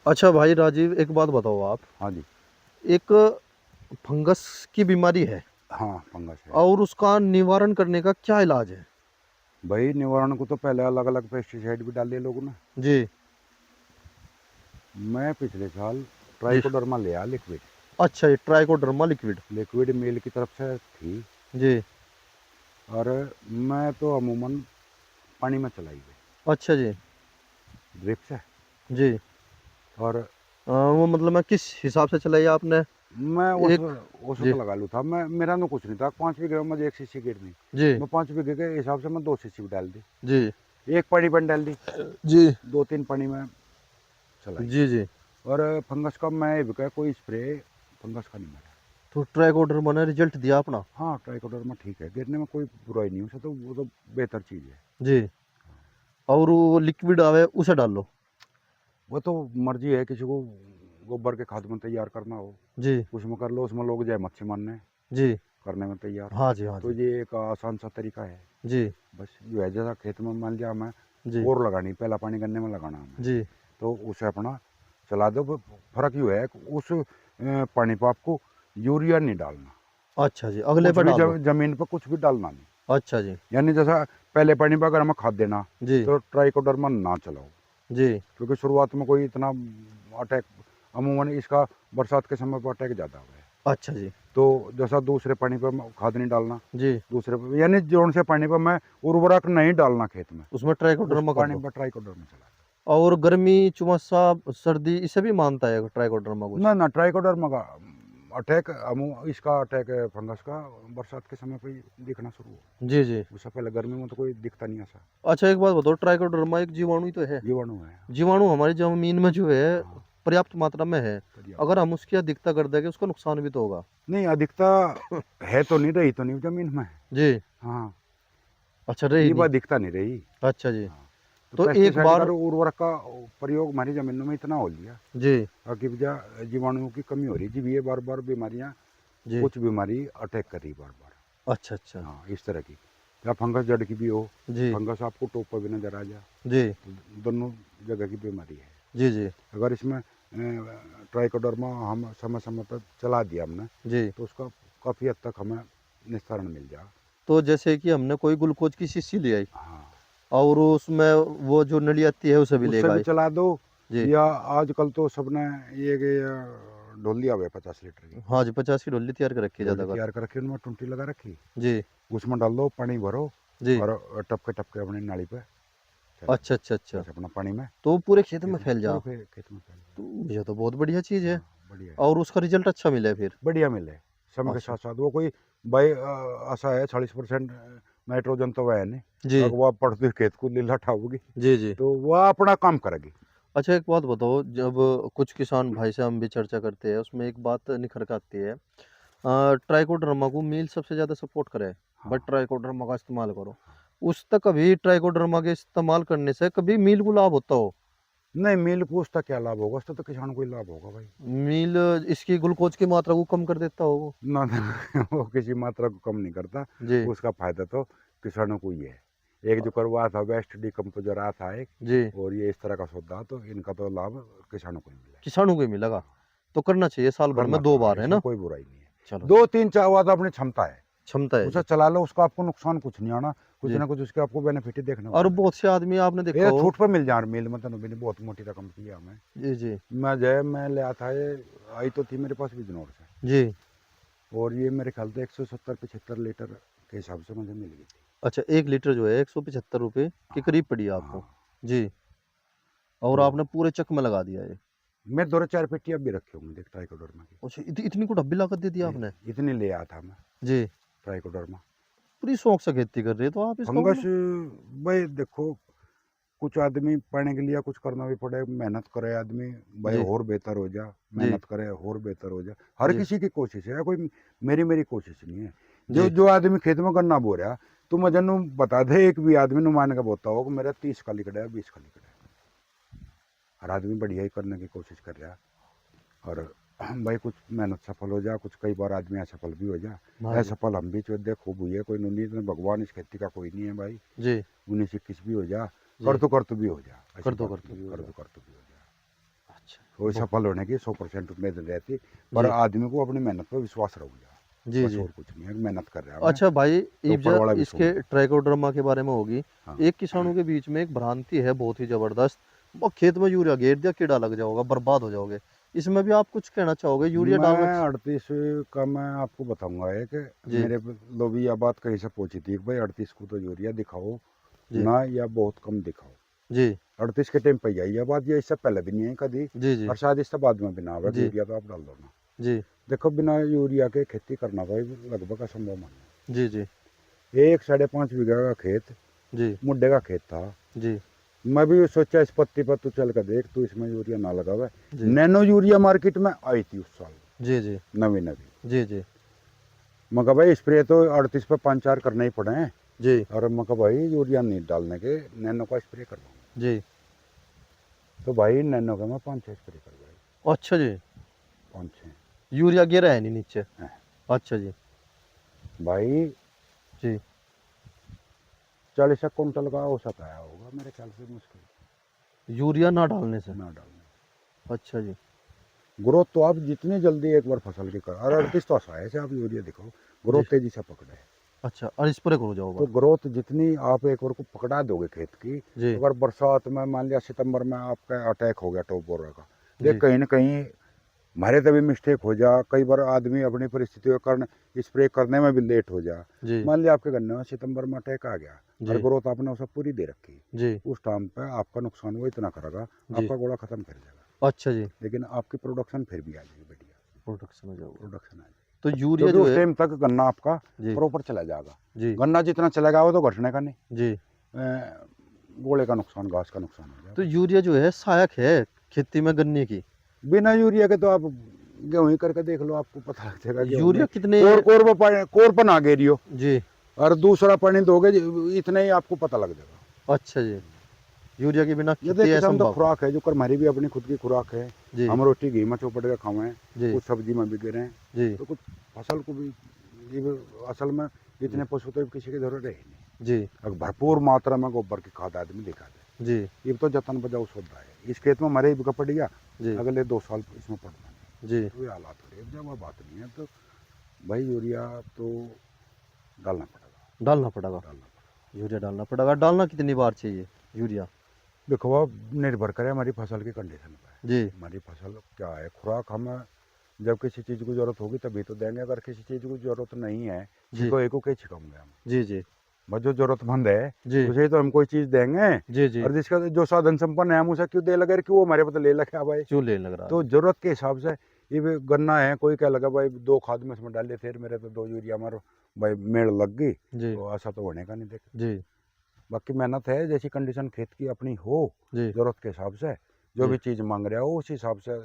अच्छा भाई राजीव, एक बात बताओ आप। हाँ जी। एक फंगस की बीमारी है हाँ, फंगस है। और उसका निवारण करने का क्या इलाज है? भाई निवारण को तो पहले अलग अलग पेस्टिसाइड भी डाल दिए लोगों ने। जी मैं पिछले साल जी। ट्राइकोडर्मा लिया लिक्विड। अच्छा, ये ट्राइकोडर्मा लिक्विड। लिक्विड मेल की तरफ से थी। जी। और मैं तो अमूमन पानी में चलाई गई अच्छा जी। ड्रिप से। जी। और वो मतलब मैं किस हिसाब से चलाई आपने? मैं उस एक। उस जी वक्त लगा लूँ था। मैं मेरा तो कुछ नहीं था, 5 बीघे में मुझे 1 सीसी गिरनी। जी। मैं 5 बीघे के हिसाब से मैं 2 सीसी डाल दी। जी एक पानी बन डाल दी, जी 2-3 पानी में चलाई। जी। जी। और फंगस का मैं ये भी कहा, कोई स्प्रे फंगस का नहीं मारा। तो ट्राइकोडर्मा ने रिजल्ट दिया अपना? हाँ, ट्राइकोडर्मा ठीक है, गिरने में कोई बुराई नहीं, उसे तो वो तो बेहतर चीज़ है। जी। और वो लिक्विड आवे उसे डाल लो। वो तो मर्जी है, किसी को गोबर के खाद में तैयार करना हो जी उसमें कर लो, उसमें लोग जाए मच्छी मारने जी। करने में तैयार। हाँ जी हाँ तो जी। ये एक आसान सा तरीका है। जी बस जो है, जैसा खेत में मान लिया हमें जी कोर लगानी, पहला पानी गन्ने में लगाना हमें, जी। तो उसे अपना चला दो। फर्क यूँ है कि उस पानी पर आपको यूरिया नहीं डालना, अच्छा जी, अगले कुछ पे भी डाल दो। जमीन पर कुछ भी डालना नहीं। अच्छा जी। यानी जैसा पहले पानी पर अगर हमें खाद देना, जी तो ट्राइकोडर्मा ना चलाओ, जी। क्योंकि शुरुआत में कोई इतना अटैक, अमूमन इसका बरसात के समय पर अटैक ज़्यादा हुआ है। अच्छा जी। तो जैसा दूसरे पानी पर खाद नहीं डालना, जी। दूसरे पर यानी जौन से पानी पर मैं उर्वरक नहीं डालना खेत में, उसमें उस ट्राइकोडर्मा कर पानी दो। पर ट्राइकोडर्मा चला। और गर्मी, चुमसा, सर्दी, इसे भी मानता है ट्राइकोडर्मा कुछ? ना ना, ट्राइकोडर्मा का अटैक, इसका अटैक फंगस का बरसात के समय पे ही दिखना शुरू हो। जी जी। उससे पहले गर्मी में तो कोई दिखता नहीं ऐसा। अच्छा, एक बात बताओ, ट्राइकोडर्मा एक जीवाणु ही तो है। जीवाणु है। जीवाणु हमारी जमीन में जो है हाँ, पर्याप्त मात्रा में है। पर्याप्त अगर हम मात्रा। उसकी अधिकता कर देंगे उसका नुकसान भी तो होगा। नहीं, अधिकता है तो नहीं रही, तो नहीं जमीन में। जी। हाँ, अच्छा, रही ये नहीं। बात दिखता नहीं रही। अच्छा जी। हाँ, तो तो एक पेस्टिसाइड का बार। उर्वरक का प्रयोग हमारी जमीनों में इतना हो लिया जी कि वजह जीवाणुओं की कमी हो रही जी, ये बार बार बीमारियाँ, जी। कुछ बीमारी अटैक कर रही बार बार। अच्छा अच्छा। हाँ, इस तरह की, या फंगस जड़ की भी हो। जी फंगस आपको टोप पर भी नजर आ जाए, जी तो दोनों जगह की बीमारी है। जी जी अगर इसमें ट्राइकोडर्मा हम समय समय पर चला दिया हमने, जी। तो उसका काफ़ी हद तक हमें निस्तारण मिल जाए। तो जैसे कि हमने कोई ग्लूकोज की शीशी ले आई हाँ, और उसमें वो जो नली आती है उसे भी उससे लेगा भी आई। चला दो। जी। या आजकल तो सबने ये कि ढोलिया हुए 50 लीटर की हाँ जी, 50 की डोली तैयार कर रखी है ढोली ज्यादातर। तैयार कर रखी, उनमें टुंटी लगा रखी, जी उसमें डाल दो, पानी भरो जी। और टपके टपके अपनी नाली पे चला अच्छा दो। अच्छा अच्छा। बस अपना पानी में तो वो पूरे खेत में खेत में फैल जा। पूरे खेत में फैल गया। तो ये तो बहुत बढ़िया चीज़ है। हाँ, बढ़िया है। और उसका रिजल्ट अच्छा मिला है फिर? बढ़िया मिले समय के अच्छा। साथ साथ। वो कोई भाई ऐसा है 40% नाइट्रोजन तो वह है नहीं, जी अगर वो पड़ती खेत को लीला ठाओगी जी जी। तो वह अपना काम करेगी। अच्छा, एक बात बताओ, जब कुछ किसान भाई से हम भी चर्चा करते हैं उसमें एक बात निखर के आती है। ट्राइकोडर्मा को मील सबसे ज़्यादा सपोर्ट करे, हाँ, बट ट्राइकोडर्मा का इस्तेमाल करो। उस तक कभी ट्राइकोडर्मा के इस्तेमाल करने से कभी मील को लाभ होता हो? नहीं, मिल को उसका क्या लाभ होगा, उसका तो किसान को ही लाभ होगा भाई। मील इसकी ग्लूकोज की मात्रा को कम कर देता हो वो? ना ना, वो किसी मात्रा को कम नहीं करता। जी उसका फायदा तो किसानों को ही है। एक जो करवा था वेस्ट डिकम्पोजर आता है एक, जी। और ये इस तरह का सौदा, तो इनका तो लाभ किसानों को ही मिला है। किसानों को ही मिलेगा। हाँ, तो करना चाहिए साल भर करना में दो चाहिए, बार, है इसमें ना? कोई बुराई नहीं है। चलो दो चलो। तीन चार वाट अपनी क्षमता है, क्षमता है उसे जी। चला लो, उसका आपको नुकसान कुछ नहीं आना। कुछ जी। ना कुछ उसके आपको बेनिफिट ही देखने को और मिलेगा। बहुत से आदमी आपने देखा ये हो। छूट पर मिल जा मिल में तो भी नहीं, बहुत मोटी रकम की है हमें। जी जी मैं ले आता है, आई तो थी मेरे पास बिजनौर से, जी। और ये मेरे ख्याल से 170-75 लीटर के हिसाब से मुझे मिल गई थी। अच्छा, 1 लीटर जो है 175 रुपये के हाँ करीब पड़ी है हाँ। आपको? जी। और तो आपने पूरे चक में लगा दिया ये? मैं 2-4 पेटी अब भी रखे होंगे देख ट्राइकोडर्मा की। अच्छा, इतनी को डब्बी लागत दे दिया आपने? इतने ले आया था मैं जी। ट्राइकोडर्मा। पूरी शौक से खेती कर रहे हो तो आप इसका फंगस, मतलब। भाई देखो, कुछ आदमी पढ़ने के लिए कुछ करना भी पड़े, मेहनत करे आदमी, भाई जी और बेहतर हो जा, जी मेहनत करे और बेहतर हो जा। हर जी किसी की कोशिश है, कोई मेरी मेरी कोशिश नहीं है। जो जी। जो आदमी खेत में गन्ना बो रहा, तो मुझे नु बता दे, एक भी आदमी नु मान के बोता हो कि मेरा 30 का लिकड़ा है, 20 का लिकड़ा है। हर आदमी बढ़िया ही करने की कोशिश कर रहा। और भाई कुछ मेहनत सफल हो जा, कुछ कई बार आदमी असफल भी हो जा। हाँ जी। असफल हम भी चौदह खूब हुई है, कोई नुनी तो भगवान इस खेती का कोई नहीं है भाई। जी 19-21 भी हो जा, जी। कर तो भी हो जा, ऐसी कर दो बात कर दो नहीं, भी हो कर जाए। तो भी हो जा। अच्छा। वो बहु- सफल होने की 100% उम्मीद रहती, पर जी आदमी को अपनी मेहनत पर विश्वास रहो जा, जी बस जी। और कुछ नहीं है। मेहनत कर रहा मैं अच्छा भाई, तो ऊपर वाला भी इसके सुन। ट्राइकोडर्मा के बारे में होगी। हाँ एक किसानों के बीच में एक भ्रांति है बहुत ही जबरदस्त, वो खेत में यूरिया गेर दिया, कीड़ा लग जाओगा, बर्बाद हो जाओगे। इसमें भी आप कुछ कहना चाहोगे, यूरिया डालना मैं 38 का मैं आपको बताऊंगा एक, जी मेरे लो भी यह बात कहीं से पहुंची थी कि भाई 38 को तो यूरिया दिखाओ जी ना, या बहुत कम दिखाओ। जी 38 के टाइम पे यही बात, ये इससे पहले भी नहीं है कभी, जी जी और शायद इससे बाद में भी ना आवे कि जी यूरिया तो आप डाल दो ना। जी देखो बिना यूरिया के खेती करना भाई लगभग असंभव मान जी जी लो। एक 5.5 बीघा का खेत, जी मुड्डे का खेत था। जी मैं भी सोचा इस पत्ती पर तू चल कर देख, तू इसमें यूरिया ना लगावे। जी नैनो यूरिया मार्केट में आई थी उस साल, जी जी नवी नवी। जी जी मैं कहा भाई स्प्रे तो 38 पे 5-4 करने ही पड़े हैं, जी और मैं कहा भाई यूरिया नहीं डालने के, नैनो का स्प्रे करवाऊंगा। जी। तो भाई नैनो का मैं 5-6 स्प्रे करवाई, अच्छा जी, 5-6। यूरिया गिरा है नहीं नीचे। हैं। अच्छा जी भाई जी 40 कुंटल का औसत आया होगा मेरे ख्याल से, मुश्किल यूरिया ना डालने से। ना डालने। अच्छा जी ग्रोथ तो आप जितनी जल्दी एक बार फसल की कर, और 38 तो आशा है से आप यूरिया दिखाओ, ग्रोथ जी। तेजी से पकड़े है। अच्छा, और स्प्रे करो जाओ तो बार। ग्रोथ जितनी आप एक बार को पकड़ा दोगे खेत की, जी अगर बरसात में मान लिया सितंबर में आपका अटैक हो गया टॉप बोरर का, देख जी कहीं ना कहीं हमारे तभी मिस्टेक हो जा, कई बार आदमी अपनी परिस्थितियों के कारण स्प्रे करने में भी लेट हो जा। जी मान लिया आपके गन्ने में सितंबर में अटैक आ गया, और जी ग्रोथ आपने उसे पूरी दे रखी, जी उस टाइम पे आपका नुकसान वो इतना करेगा, जी। आपका गोला खत्म कर जाएगा, अच्छा जी, लेकिन आपकी प्रोडक्शन फिर भी आ जाएगी बढ़िया, प्रोडक्शन हो जाओगे। प्रोडक्शन आ जाएगी। तो यूरिया क्योंकि जो उस है। टाइम तक गन्ना आपका जी प्रॉपर चला जाएगा। जी गन्ना जितना चलेगा वो तो घटने का नहीं, जी। गोले का नुकसान, घास का नुकसान हो तो जाएगा। यूरिया जो है सहायक है खेती में गन्ने की। बिना यूरिया के तो आप गेहूं ही करके देख लो, आपको पता लग जाएगा गेहूं में यूरिया कितने। कोर पर ना गेरियो, जी। और दूसरा पानी दोगे, इतना ही आपको पता लग जाएगा। अच्छा जी, यूरिया के बिना ये खेती देख किसान तो असंभव। खुराक है, जो कर हमारी भी अपनी खुद की खुराक है। जी हम रोटी घी में चौपड़ के खावे, जी कुछ सब्जी में भी गिरे, जी तो कुछ फसल को भी, ये भी असल में जी इतने पशु तो किसी की जरूरत है ही नहीं। जी अगर भरपूर मात्रा में गोबर की खाद आदमी दिखा दे, जी ये तो जतन बजाओ सौदा है। इस खेत में मरे भी पड़ गया, जी अगले 2 साल इसमें पड़ना नहीं, जी। तो ये हालात हो रही है। जब वह बात नहीं है तो भाई यूरिया तो डालना पड़ेगा, डालना पड़ेगा, डालना पड़ेगा। यूरिया डालना पड़ेगा। डालना कितनी बार चाहिए यूरिया। देखो वो निर्भर करे हमारी फसल की कंडीशन पर, जी हमारी फसल क्या है, खुराक हमें जब किसी चीज़ की जरूरत होगी तभी तो देंगे, अगर किसी चीज़ की जरूरत नहीं है, जी छिको एको के छिकाऊंगे हम। जी जी बस जो जरूरतमंद है जी उसे ही तो हम कोई चीज़ देंगे, जी जी। और जिसका जो साधन संपन्न है हम उसे क्यों दे लगे, क्यों हमारे पता ले लगे भाई। क्यों लेने लग रहा तो है। जरूरत के हिसाब से, ये भी गन्ना है, कोई क्या लगा भाई 2 खाद में इसमें डाले थे मेरे, तो 2 यूरिया मारो भाई, मेड़ लग गई, जी तो ऐसा तो होने का नहीं। देख जी बाकी मेहनत है, जैसी कंडीशन खेत की अपनी हो, जी जरूरत के हिसाब से जो जी। भी चीज़ मांग रहा हो उस हिसाब से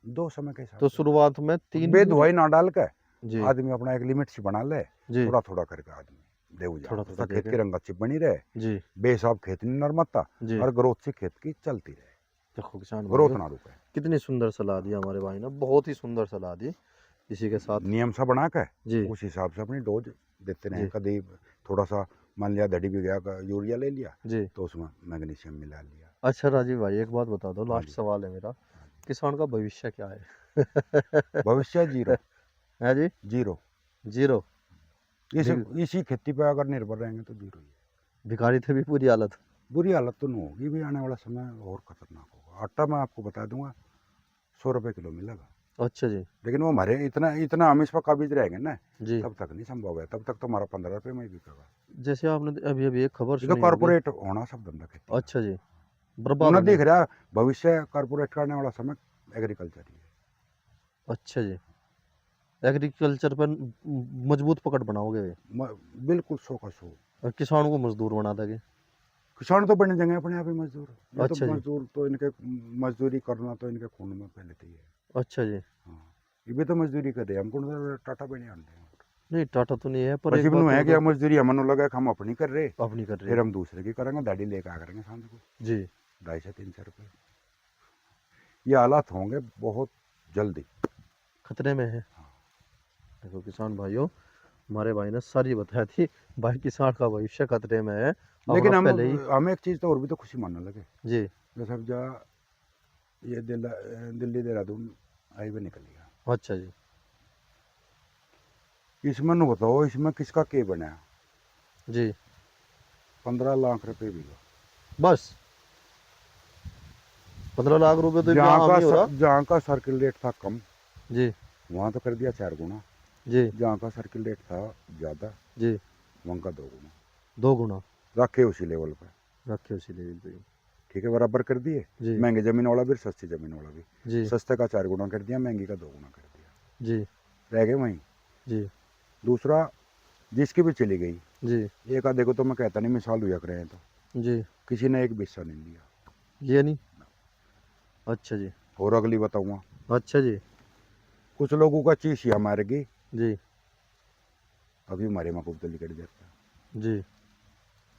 दो, समय के हिसाब तो से शुरुआत में 3 यूरिया। बेदवाई ना डाल के जी आदमी अपना एक लिमिट सी बना ले, जी। थोड़ा थोड़ा करके आदमी देव जा, थोड़ा थोड़ा उसका दे खेत के। की रंगत सी बनी रहे, जी बेहिसाब खेत नहीं नरमता, जी। और ग्रोथ सी खेत की चलती रहे, देखो किसान ग्रोथ भाइयों, ना रुके। कितनी सुंदर सलाह दी हमारे भाई ने, बहुत ही सुंदर सलाह दी। इसी के साथ। नियम सा बना के जी उस हिसाब से अपनी डोज देते रहे। जी कभी थोड़ा सा मान लिया धड़ी भी गया यूरिया ले लिया, जी। तो उसमें मैग्नीशियम मिला लिया। अच्छा राजीव भाई, एक बात बता दो, हाँ लास्ट जी। सवाल है मेरा। हाँ जी। किसान का भविष्य क्या है। भविष्य जीरो, है जी। जीरो। जीरो। इस भिग- इसी खेती पे अगर निर्भर रहेंगे तो जीरो ही है। भिखारी थे भी पूरी हालत। बुरी हालत तो नहीं होगी भी, आने वाला समय और खतरनाक होगा। आटा मैं आपको बता दूंगा 100 रुपये किलो मिलेगा, अच्छा जी लेकिन वो हमारे इतना इतना हम इस पर काबिज रहेंगे ना, जी। तब तक नहीं संभव है, तब तक तो हमारा 15 रुपये में ही बिकेगा। जैसे आपने अभी अभी एक खबर ये तो सुनी होगी। कॉर्पोरेट होना सब धंधा खेती का। अच्छा जी, बर्बाद उन्हें होने। दिख रहा भविष्य कॉर्पोरेट करने वाला समय एग्रीकल्चर ही है। अच्छा जी, एग्रीकल्चर पर मजबूत पकड़ बनाओगे वे, बिल्कुल 100 का 100। और किसानों को मजदूर बना दोगे। किसान तो बन जाएंगे अपने आप ही मजदूर, ये तो अच्छा जी। मजदूर तो इनके, मजदूरी करना तो इनके खून में पहले से ही है। अच्छा जी। हाँ, ये भी तो मजदूरी कर रहे हैं, हमको तो टाटा पे नहीं आते हैं। नहीं टाटा तो नहीं है, पर बस एक इबनू बात है तो कि बताओ। हम मजदूरी हमन लगा कि हम अपनी कर रहे, अपनी कर रही फिर है। हम दूसरे की करेंगे, दाढ़ी लेकर आ करेंगे सांझ को जी 250-300 रुपये। ये हालात होंगे बहुत जल्दी। खतरे में है। हाँ। देखो किसान भाइयों, हमारे भाई ने सारी बताया थी। भाई किसान का भविष्य खतरे में है। अपना लेकिन हम पहले ही। हमें एक चीज़ तो और भी तो खुशी मानने लगे, जी जैसे अब जा ये दिल्ली देहरादून हाईवे निकल गया। अच्छा जी। इसमें नु बताओ इसमें किसका के बना? जी। 15 लाख रुपए बीघा। बस 15 लाख रुपए तो यहाँ आम ही हो रहा। जहाँ का सर्किल रेट था कम, जी। वहाँ तो कर दिया 4 गुना। जी। जहाँ का सर्किल रेट था ज़्यादा, जी। वहाँ का 2 गुना 2 गुना रखे उसी लेवल पर। रखे उसी लेवल पे। ठीक है, बराबर कर दिए। जी। महंगी जमीन वाला भी, सस्ती जमीन वाला भी। जी। सस्ते का 4 गुना कर दिया, महंगी का 2 गुना कर दिया। जी। रह गए वहीं। जी। दूसरा, जिसकी भी चली गई, जी। एक आधे को तो मैं कहता नहीं, मिसाल हुआ करें तो जी। किसी ने एक भी हिस्सा नहीं दिया। ये नहीं। अच्छा जी। और अगली बताऊँगा, अच्छा जी। कुछ लोगों का चीसिया मार गई, जी। अभी हमारे माँ को गली कट जाता। जी।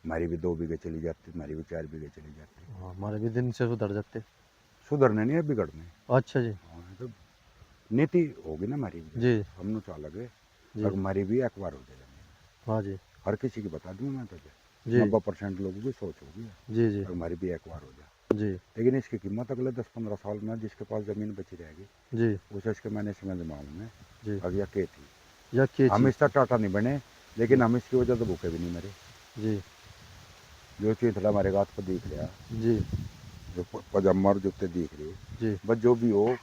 हमारी भी 2 बीघे चली जाती, हमारी भी 4 बीघे चली जाती। हाँ, हमारे भी दिन से सुधर जाते। सुधरने नहीं है, बिगड़ने। अच्छा जी। हाँ, तो नीति होगी ना हमारी भी। जी। हम चाह लगे जी। और हमारी भी एक बार हो जाएगी। हाँ जी। हर किसी की बता दूँ मैं तुझे, जी। 90% लोगों की सोच होगी जी। जी। और हमारी भी एक बार हो जाए। जी। लेकिन इसकी कीमत अगले 10-15 साल में जिसके पास ज़मीन बची रहेगी, जी। उसे इसके मैंने इसमें दिमाग में जी। अब यह के थी। या के हम चीज। इसका टाटा नहीं बने, लेकिन हम इसकी वजह से भूखे भी नहीं मरे। जी। जो चीज थोड़ा हमारे गात पर दिख रहा, जी। जो पजामा और जूते दिख रहे, जी। बस जो भी हो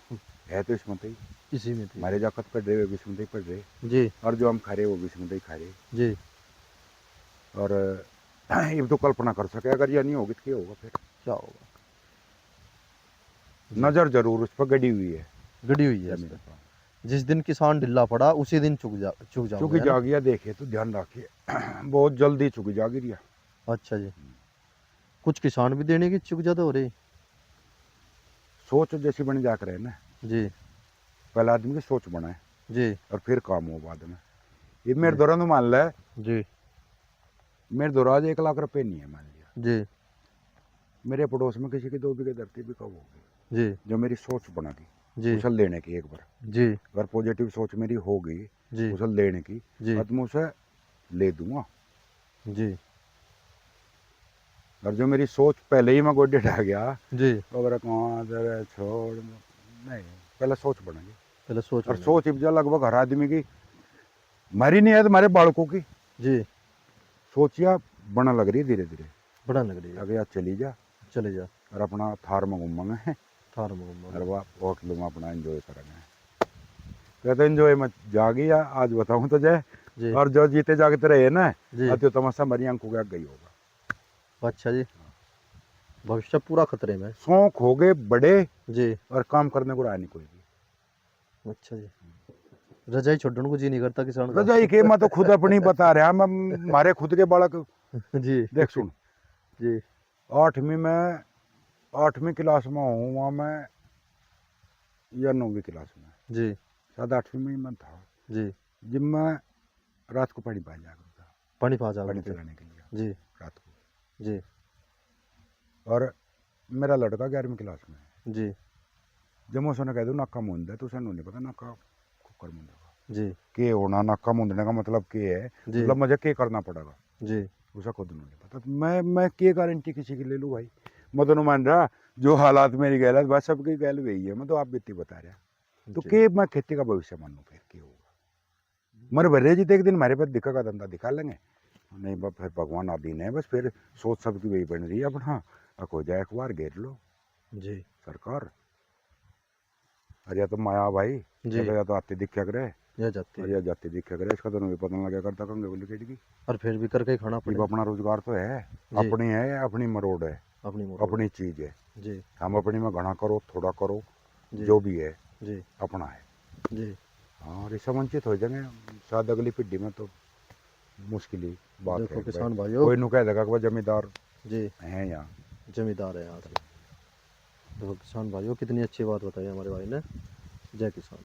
है तो इसमें ही। इसी में थी। हमारे जाकत पढ़ रहे, वे भी इसमें ही पढ़ रहे, जी। और जो हम खा रहे वो भी इसमें ही खा रहे। जी। और ये तो कल्पना कर सके, अगर यह नहीं होगी तो क्या होगा फिर? क्या होगा? जी। नजर जरूर उस पर गड़ी हुई है, गड़ी हुई है इस जमीन पे। पर। जिस दिन किसान ढिल्ला पड़ा उसी दिन चुक चुकी जाओगे, है ना? जागिया देखे तो ध्यान रखिए, बहुत जल्दी चुकी जागी रिया। अच्छा जी। कुछ किसान भी देने की चुक ज्यादा हो रही। सोच जैसी बन जा कर है ना, जी। पहले आदमी की सोच बनाए जी। और फिर काम हो बाद में। ये मेरे जी। दौरान तो मान ले, जी। मेरे दौरान 1 लाख रुपए नहीं है मान लिया, जी। मेरे पड़ोस में किसी की 2 बीघे धरती भी कब होगी, जी। जो मेरी सोच बना दी जी। उसे लेने की। एक बार जी। अगर पॉजिटिव सोच मेरी होगी जी। उसे लेने की, जी। तो मैं उसे ले दूंगा। जी। और जो मेरी सोच पहले ही मैं गोड्डे ढा गया, जी। तो अगर कहाँ जरा छोड़ नहीं, पहले सोच बनेगी। पहले सोच और बनेगी। सोच इब्जा लगभग हर आदमी की मरी नहीं है, तो हमारे बालकों की जी। सोचिया बना लग रही है धीरे धीरे। बड़ा लग रही है। अगर यार चली जा चले जा। और अपना थार में घूमेंगे थार में और वह होटल में अपना एंजॉय करेंगे। कहते एंजॉय मत जागी या आज बताऊं तो जय, जी। और जो जीते जागते रहे ना, जी। अति तमस्या मरी आंखों के गई होगा। अच्छा जी। भविष्य पूरा खतरे में। शौक हो गए बड़े जी। और काम करने को रहा नहीं कोई भी। अच्छा जी। रजाई छोड़ने को जी नहीं करता किसान का। रजाई के मैं तो खुद अपनी बता रहा, मैं मारे खुद के बालक जी। देख सुन। जी। 8वीं क्लास में हूँ वहाँ मैं, या 9वीं क्लास में, जी। शायद 8वीं में ही मैं था, जी। जब मैं रात को पानी पाया जाता था, पानी पा जाओगे पानी थे। चलाने के लिए जी। रात को। जी। और मेरा लड़का 11वीं क्लास में है। जी। जब मैं उसने कह दूँ नाका मूंद है, तो उसे नहीं पता नाका कुकर मूंदेगा जी। के होना, नाका मूंदने का मतलब के है, जी। मतलब मुझे के करना पड़ेगा, जी। उसे खुद नहीं पता। तो मैं के गारंटी किसी की ले लूँ भाई? मैं तो नहीं मान रहा, जो हालात मेरी गैल बस सबकी गैल वही है, मैं तो आप बीती बता रहा। तो जी। के मैं खेती का भविष्य मानूँ फिर क्या होगा? मर भरे जी एक दिन हमारे पास दिखा का धंधा दिखा लेंगे, नहीं बस फिर भगवान आदीन है, बस फिर सोच सबकी वही बन रही है अपना, हो जाए एक बार घेर लो जी। सरकार। और या तो माया भाई, जी। या तो आते दिखा करे यह जाती और है। या जाते दिखा करे, इसका तो नहीं पता लगा करता कंगे बोली की। और फिर भी करके ही खाना ये पड़े। अपना रोजगार तो है, जी। अपनी है, अपनी मरोड़ है, अपनी मोटर। अपनी चीज है। जी। हम अपनी में घना करो थोड़ा करो, जी। जो भी है जी। अपना है। जी। हाँ, और इससे वंचित हो जाएंगे शायद अगली पीढ़ी में, तो मुश्किल ही बात देखो है कि भाई किसान भाइयों। कोई नु कह देगा कि वह जमींदार जी। हैं यहाँ। जमींदार है यहाँ से। देखो किसान भाइयों, कितनी अच्छी बात बताई हमारे भाई ने। जय किसान।